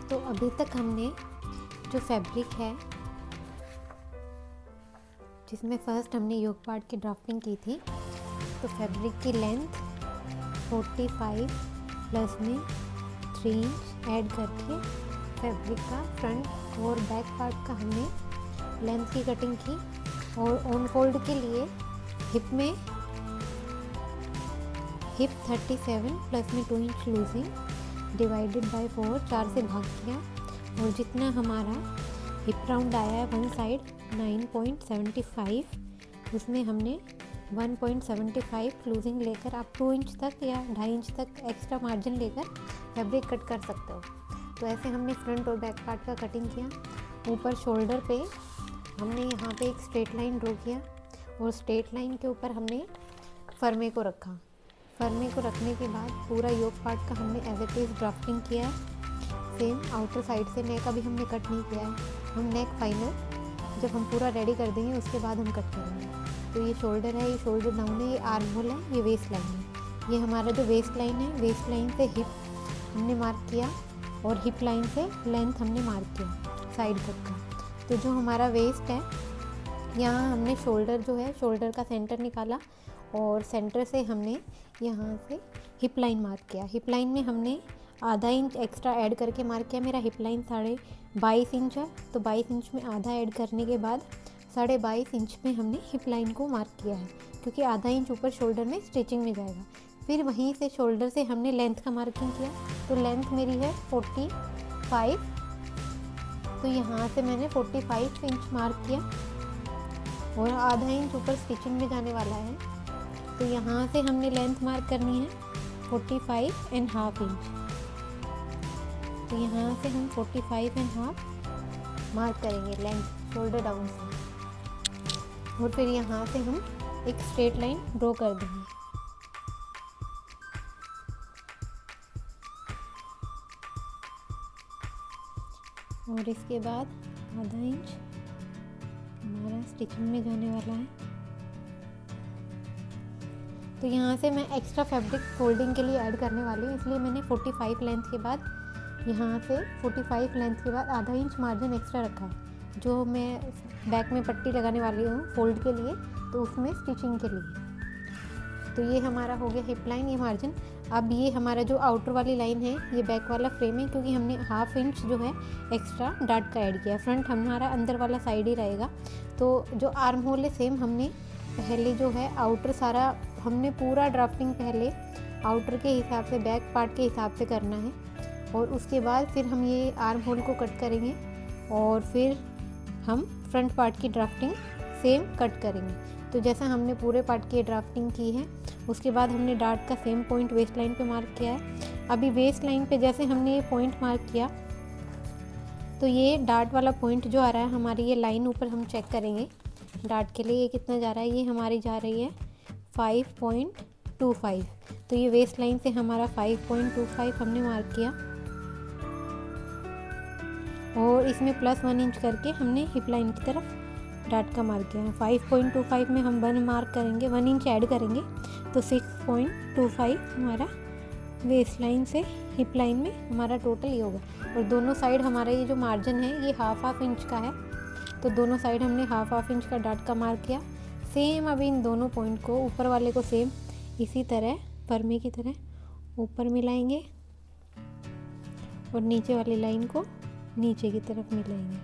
तो अभी तक हमने जो फैब्रिक है, जिसमें फर्स्ट हमने योक पार्ट की ड्राफ्टिंग की थी, तो फैब्रिक की लेंथ 45 प्लस में 3 इंच ऐड करके फैब्रिक का फ्रंट और बैक पार्ट का हमने लेंथ की कटिंग की। और ऑन फोल्ड के लिए हिप 37 प्लस में 2 इंच लूजिंग डिवाइडेड बाय 4, 4 से भाग किया। और जितना हमारा हिप राउंड आया है वन साइड 9.75, उसमें हमने 1.75 लूजिंग लेकर आप 2 इंच तक या 2.5 इंच तक एक्स्ट्रा मार्जिन लेकर फैब्रिक कट कर सकते हो। तो ऐसे हमने फ्रंट और बैक पार्ट का कटिंग किया। ऊपर शोल्डर पे हमने यहाँ पे एक स्ट्रेट लाइन ड्रॉ किया और स्ट्रेट लाइन के ऊपर हमने फरमे को रखा। फरमे को रखने के बाद पूरा योक पार्ट का हमने एज इट इज़ ड्राफ्टिंग किया है। सेम आउटर साइड से नेक अभी हमने कट नहीं किया है। हम नेक फाइनल जब हम पूरा रेडी कर देंगे उसके बाद हम कट करेंगे। तो ये शोल्डर है, ये शोल्डर डाउन है, ये आर्म होल है, ये वेस्ट लाइन है। ये हमारा जो वेस्ट लाइन है, वेस्ट लाइन से हिप हमने मार्क किया और हिप लाइन से लेंथ हमने मार्क किया साइड कट का। तो जो हमारा वेस्ट है, यहाँ हमने शोल्डर जो है, शोल्डर का सेंटर निकाला और सेंटर से हमने यहाँ से हिप लाइन मार्क किया। हिप लाइन में हमने आधा इंच एक्स्ट्रा ऐड करके मार्क किया। मेरा हिप लाइन 22.5 इंच है, तो 22 इंच में आधा ऐड करने के बाद 22.5 इंच में हमने हिप लाइन को मार्क किया है, क्योंकि आधा इंच ऊपर शोल्डर में स्टिचिंग में जाएगा। फिर वहीं से शोल्डर से हमने लेंथ का मार्किंग किया। तो लेंथ मेरी है 45, तो यहाँ से मैंने 45 इंच मार्क किया और आधा इंच ऊपर स्टिचिंग में जाने वाला है। तो यहाँ से हमने लेंथ मार्क करनी है 45.5 इंच। तो यहाँ से हम 45.5 मार्क करेंगे लेंथ शोल्डर डाउन से। और फिर यहाँ से हम एक स्ट्रेट लाइन ड्रॉ कर देंगे। और इसके बाद आधा इंच हमारा स्टिचिंग में जाने वाला है। तो यहाँ से मैं एक्स्ट्रा फैब्रिक फोल्डिंग के लिए ऐड करने वाली हूँ, इसलिए मैंने 45 लेंथ के बाद यहाँ से 45 लेंथ के बाद आधा इंच मार्जिन एक्स्ट्रा रखा है, जो मैं बैक में पट्टी लगाने वाली हूँ फोल्ड के लिए, तो उसमें स्टिचिंग के लिए। तो ये हमारा हो गया हिप लाइन, ये मार्जिन। अब ये हमारा जो आउटर वाली लाइन है, ये बैक वाला फ्रेम है, क्योंकि हमने हाफ इंच जो है एक्स्ट्रा डार्ट का ऐड किया। फ्रंट हमारा अंदर वाला साइड ही रहेगा। तो जो आर्म होल है, सेम हमने पहले जो है आउटर सारा हमने पूरा ड्राफ्टिंग पहले आउटर के हिसाब से, बैक पार्ट के हिसाब से करना है। और उसके बाद फिर हम ये आर्म होल को कट करेंगे और फिर हम फ्रंट पार्ट की ड्राफ्टिंग सेम कट करेंगे। तो जैसा हमने पूरे पार्ट की ड्राफ्टिंग की है, उसके बाद हमने डार्ट का सेम पॉइंट वेस्ट लाइन पे मार्क किया है। अभी वेस्ट लाइन पे जैसे हमने ये पॉइंट मार्क किया, तो ये डार्ट वाला पॉइंट जो आ रहा है, हमारी ये लाइन ऊपर हम चेक करेंगे डार्ट के लिए ये कितना जा रहा है। ये हमारी जा रही है 5.25। तो ये वेस्ट लाइन से हमारा 5.25 हमने मार्क किया और इसमें +1 इंच करके हमने हिप लाइन की तरफ डार्ट का मार्क किया है। 5.25 में हम 1 मार्क करेंगे, 1 इंच ऐड करेंगे, तो 6.25 हमारा वेस्ट लाइन से हिप लाइन में हमारा टोटल ये होगा। और दोनों साइड हमारा ये जो मार्जिन है, ये हाफ इंच का है, तो दोनों साइड हमने हाफ इंच का डार्ट का मार्क किया। सेम अभी इन दोनों पॉइंट को, ऊपर वाले को सेम इसी तरह फरमे की तरह ऊपर मिलाएंगे और नीचे वाली लाइन को नीचे की तरफ मिलाएंगे।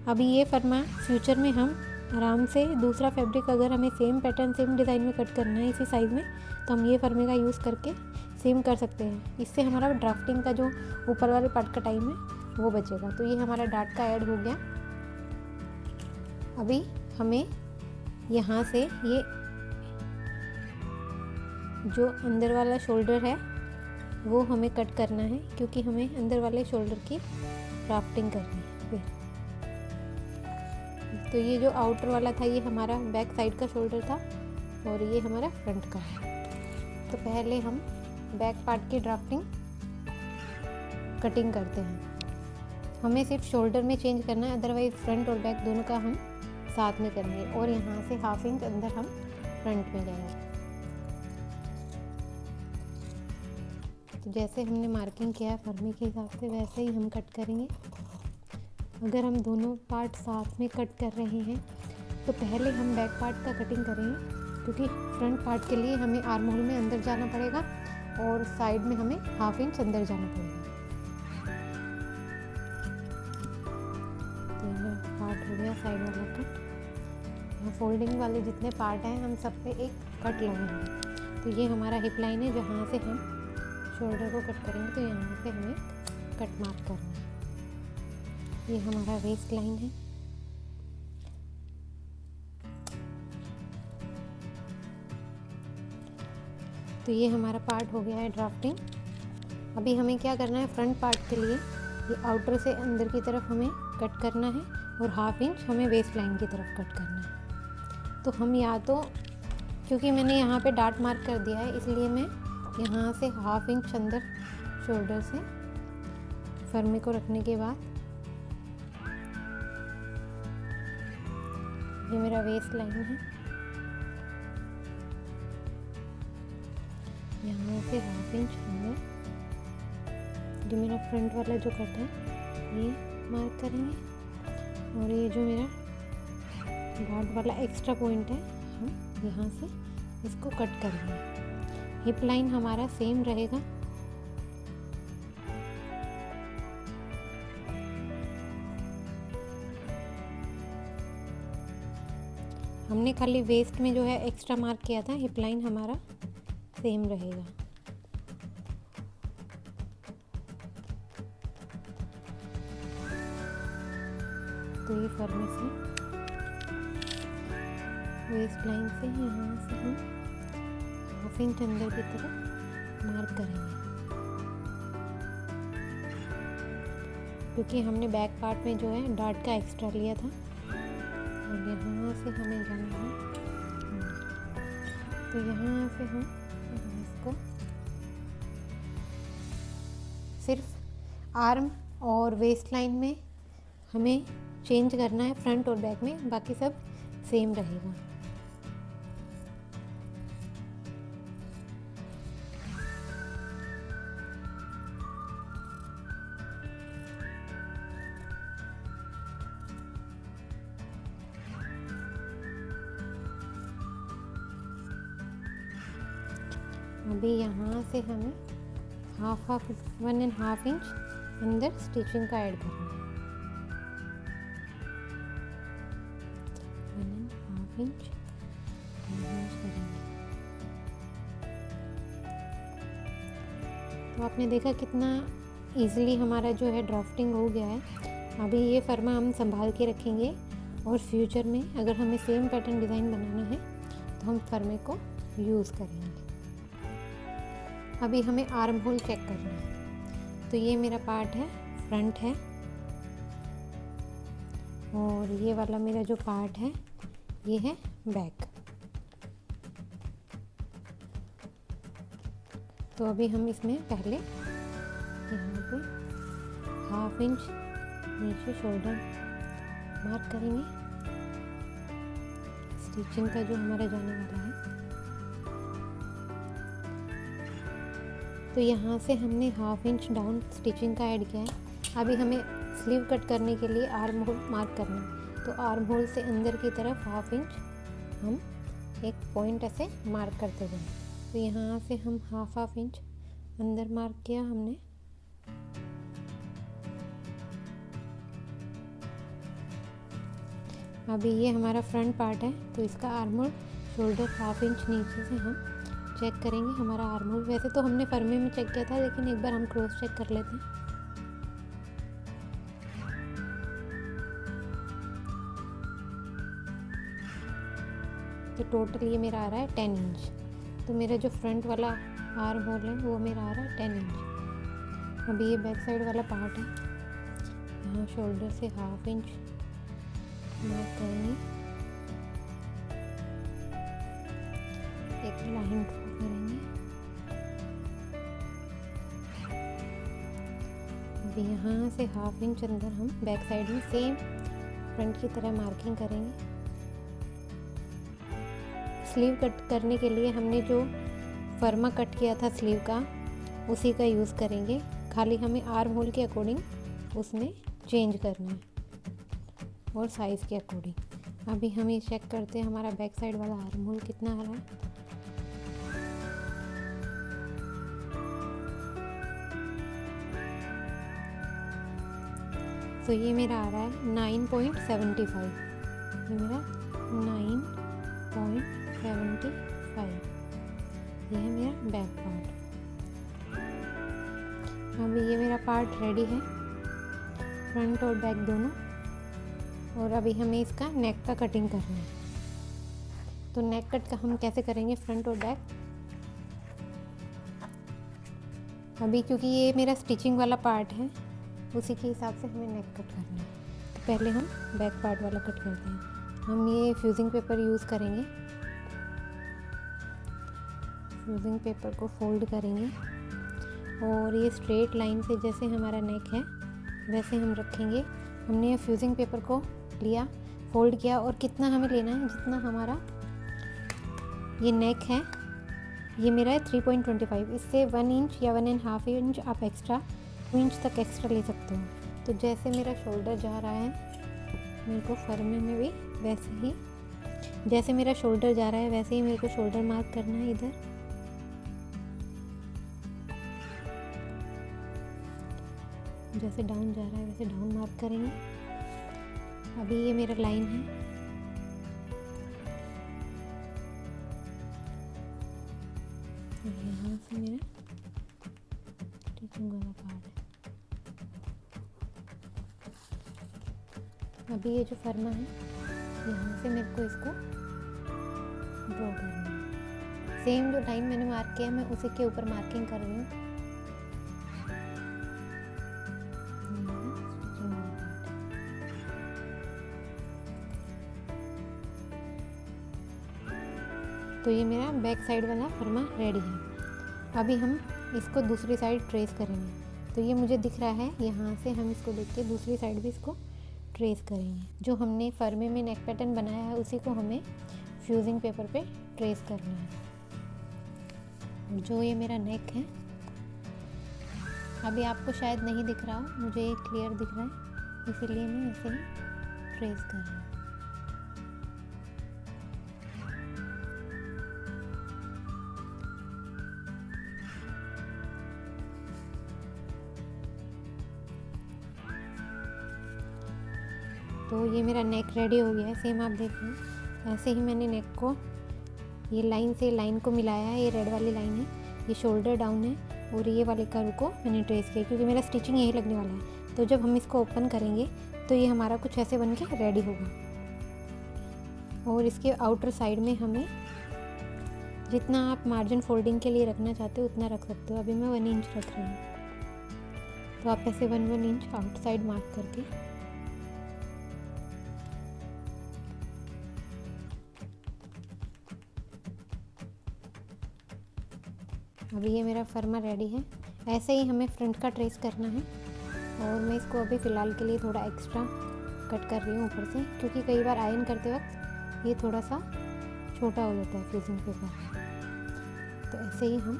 अभी ये फरमा फ्यूचर में हम आराम से दूसरा फैब्रिक अगर हमें सेम पैटर्न सेम डिज़ाइन में कट करना है इसी साइज़ में, तो हम ये फरमे का यूज़ करके सेम कर सकते हैं। इससे हमारा ड्राफ्टिंग का जो ऊपर वाले पार्ट का टाइम है वो बचेगा। तो ये हमारा डार्ट का ऐड हो गया। अभी हमें यहाँ से ये जो अंदर वाला शोल्डर है वो हमें कट करना है, क्योंकि हमें अंदर वाले शोल्डर की ड्राफ्टिंग करनी है फिर। तो ये जो आउटर वाला था ये हमारा बैक साइड का शोल्डर था और ये हमारा फ्रंट का है। तो पहले हम बैक पार्ट की ड्राफ्टिंग कटिंग करते हैं। हमें सिर्फ शोल्डर में चेंज करना है, अदरवाइज फ्रंट और बैक दोनों का हम साथ में करेंगे। और यहाँ से हाफ इंच अंदर हम फ्रंट में जाएंगे। तो जैसे हमने मार्किंग किया है फर्मे के हिसाब से वैसे ही हम कट करेंगे। अगर हम दोनों पार्ट साथ में कट कर रहे हैं तो पहले हम बैक पार्ट का कटिंग करेंगे, क्योंकि फ्रंट पार्ट के लिए हमें आर्म होल में अंदर जाना पड़ेगा और साइड में हमें 1/2 इंच अंदर जाना पड़ेगा। तो ये पार्ट हो गया साइड वाला कट। यहाँ फोल्डिंग वाले जितने पार्ट हैं हम सब पे एक कट लगाएंगे। तो ये हमारा हिप लाइन है जहाँ से हम शोल्डर को कट करेंगे, तो यहाँ पे हमें कट मार्क करना है। ये हमारा वेस्ट लाइन है। तो ये हमारा पार्ट हो गया है ड्राफ्टिंग। अभी हमें क्या करना है, फ्रंट पार्ट के लिए ये आउटर से अंदर की तरफ हमें कट करना है और 1/2 इंच हमें वेस्ट लाइन की तरफ कट करना है। तो हम या तो, क्योंकि मैंने यहाँ पे डार्ट मार्क कर दिया है इसलिए मैं यहाँ से 1/2 इंच अंदर शोल्डर से फर्मे को रखने के बाद ये मेरा वेस्ट लाइन है, यहाँ से 1/2 इंच अंदर जो मेरा फ्रंट वाला जो कट है ये मार्क करेंगे और ये जो मेरा डॉट वाला एक्स्ट्रा पॉइंट है हम यहाँ से इसको कट करेंगे। हिप लाइन हमारा सेम रहेगा। हमने खाली वेस्ट में जो है एक्स्ट्रा मार्क किया था, हिप लाइन हमारा सेम रहेगा। तो ये फर्मे से वेस्ट लाइन से यहाँ से हम 1/2 इंच अंदर की तरफ मार्क करेंगे, क्योंकि हमने बैक पार्ट में जो है डार्ट का एक्स्ट्रा लिया था और यहाँ से हमें जाना है। तो यहाँ से हम इसको सिर्फ आर्म और वेस्ट लाइन में हमें चेंज करना है, फ्रंट और बैक में बाकी सब सेम रहेगा। अभी यहाँ से हमें 1.5 इंच अंदर स्टिचिंग का ऐड करना है। 1.5 इंच करेंगे। तो आपने देखा कितना इजीली हमारा जो है ड्राफ्टिंग हो गया है। अभी ये फर्मा हम संभाल के रखेंगे और फ्यूचर में अगर हमें सेम पैटर्न डिज़ाइन बनाना है तो हम फर्मे को यूज़ करेंगे। अभी हमें आर्म होल चेक करना है। तो ये मेरा पार्ट है, फ्रंट है, और ये वाला मेरा जो पार्ट है ये है बैक। तो अभी हम इसमें पहले यहाँ पे 1/2 इंच नीचे शोल्डर मार्क करेंगे, स्टिचिंग का जो हमारा जाने वाला है। तो यहाँ से हमने 1/2 इंच डाउन स्टिचिंग का ऐड किया है। अभी हमें स्लीव कट करने के लिए आर्म होल मार्क करना है। तो आर्म होल से अंदर की तरफ 1/2 इंच हम एक पॉइंट ऐसे मार्क करते जाएं। तो यहाँ से हम 1/2 इंच अंदर मार्क किया हमने। अभी ये हमारा फ्रंट पार्ट है, तो इसका आर्म होल शोल्डर 1/2 इंच नीचे से हम चेक करेंगे हमारा आर्म होल। वैसे तो हमने फर्मे में चेक किया था, लेकिन एक बार हम क्रॉस चेक कर लेते हैं। तो टोटल ये मेरा आ रहा है 10 इंच। तो मेरा जो फ्रंट वाला आर्म होल है वो मेरा आ रहा है 10 इंच। अभी ये बैक साइड वाला पार्ट है, यहाँ शोल्डर से 1/2 इंच मार्क करेंगे, एक लाइन ड्रॉ करेंगे। अभी यहाँ से 1/2 इंच अंदर हम बैक साइड में सेम फ्रंट की तरह मार्किंग करेंगे। स्लीव कट करने के लिए हमने जो फर्मा कट किया था स्लीव का, उसी का यूज़ करेंगे, खाली हमें आर्म होल के अकॉर्डिंग उसमें चेंज करना है और साइज़ के अकॉर्डिंग। अभी हम ये चेक करते हैं हमारा बैक साइड वाला आर्म होल कितना आ रहा है। तो ये मेरा आ रहा है 9.75, ये मेरा 9.75, ये है मेरा बैक पार्ट। अभी ये मेरा पार्ट रेडी है, फ्रंट और बैक दोनों। और अभी हमें इसका नेक का कटिंग करना है। तो नेक कट का हम कैसे करेंगे, फ्रंट और बैक। अभी क्योंकि ये मेरा स्टिचिंग वाला पार्ट है, उसी के हिसाब से हमें नेक कट करना है। तो पहले हम बैक पार्ट वाला कट करते हैं। हम ये फ्यूजिंग पेपर यूज़ करेंगे, फ्यूजिंग पेपर को फोल्ड करेंगे और ये स्ट्रेट लाइन से जैसे हमारा नेक है वैसे हम रखेंगे। हमने ये फ्यूजिंग पेपर को लिया, फोल्ड किया और कितना हमें लेना है, जितना हमारा ये नेक है, ये मेरा है 3.25, इससे 1 इंच या 1.5 इंच आप एक्स्ट्रा 2 इंच तक एक्स्ट्रा ले सकते हो। तो जैसे मेरा शोल्डर जा रहा है, मेरे को फर्मे में भी वैसे ही, जैसे मेरा शोल्डर जा रहा है वैसे ही मेरे को शोल्डर मार्क करना है। इधर जैसे डाउन जा रहा है वैसे डाउन मार्क करेंगे। अभी ये मेरा लाइन है, यहाँ से मेरा स्टिचिंग वाला पार्ट है। अभी ये जो फर्मा है, यहाँ से मेरे को इसको ड्रॉ करना है। सेम जो लाइन मैंने मार्क किया मैं उसी के ऊपर मार्किंग कर रही हूँ। तो ये मेरा बैक साइड वाला फर्मा रेडी है। अभी हम इसको दूसरी साइड ट्रेस करेंगे। तो ये मुझे दिख रहा है, यहाँ से हम इसको देख के दूसरी साइड भी इसको ट्रेस करेंगे। जो हमने फर्मे में नेक पैटर्न बनाया है उसी को हमें फ्यूजिंग पेपर पे ट्रेस करना है। जो ये मेरा नेक है, अभी आपको शायद नहीं दिख रहा हो, मुझे ये क्लियर दिख रहा है, इसीलिए मैं ऐसे ही ट्रेस कर रही हूँ। तो ये मेरा नेक रेडी हो गया है, सेम आप देख रहे हैं। ऐसे ही मैंने नेक को ये लाइन से लाइन को मिलाया है, ये रेड वाली लाइन है, ये शोल्डर डाउन है और ये वाले कर्व को मैंने ट्रेस किया क्योंकि मेरा स्टिचिंग यही लगने वाला है। तो जब हम इसको ओपन करेंगे तो ये हमारा कुछ ऐसे बन के रेडी होगा। और इसके आउटर साइड में हमें जितना आप मार्जिन फोल्डिंग के लिए रखना चाहते हो उतना रख सकते हो। अभी मैं 1 इंच रख रही हूँ, तो आप ऐसे 1 इंच आउटसाइड मार्क करके अभी ये मेरा फर्मा रेडी है। ऐसे ही हमें फ्रंट का ट्रेस करना है और मैं इसको अभी फ़िलहाल के लिए थोड़ा एक्स्ट्रा कट कर रही हूँ ऊपर से, क्योंकि कई बार आयरन करते वक्त ये थोड़ा सा छोटा हो जाता है फ्यूजिंग पेपर। तो ऐसे ही हम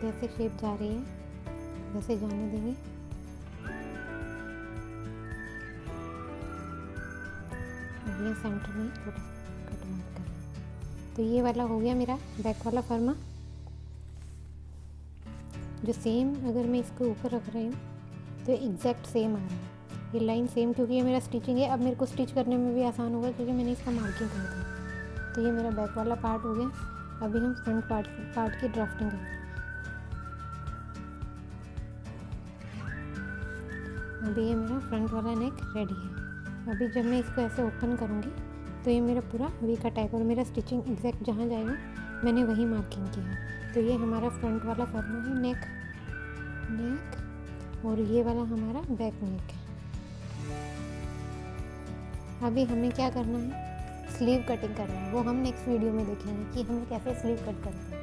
जैसे शेप जा रही है वैसे जाने देंगे। अब ये सेंटर में थोड़ा कट मार्क करें। तो ये वाला हो गया मेरा बैक वाला फर्मा, जो सेम अगर मैं इसको ऊपर रख रही हूँ तो एग्जैक्ट सेम आ रहा है, ये लाइन सेम, क्योंकि ये मेरा स्टिचिंग है। अब मेरे को स्टिच करने में भी आसान होगा क्योंकि मैंने इसका मार्किंग कर दिया। तो ये मेरा बैक वाला पार्ट हो गया। अभी हम फ्रंट पार्ट की ड्राफ्टिंग करेंगे। अभी ये मेरा फ्रंट वाला नेक रेडी है। अभी जब मैं इसको ऐसे ओपन करूँगी तो ये मेरा पूरा वी कट आएगा और मेरा स्टिचिंग एग्जैक्ट जहाँ जाएगा मैंने वही मार्किंग किया है। तो ये हमारा फ्रंट वाला फर्मा है, नेक, और ये वाला हमारा बैक नेक है। अभी हमें क्या करना है, स्लीव कटिंग करना है। वो हम नेक्स्ट वीडियो में देखेंगे कि हमें कैसे स्लीव कट करते हैं।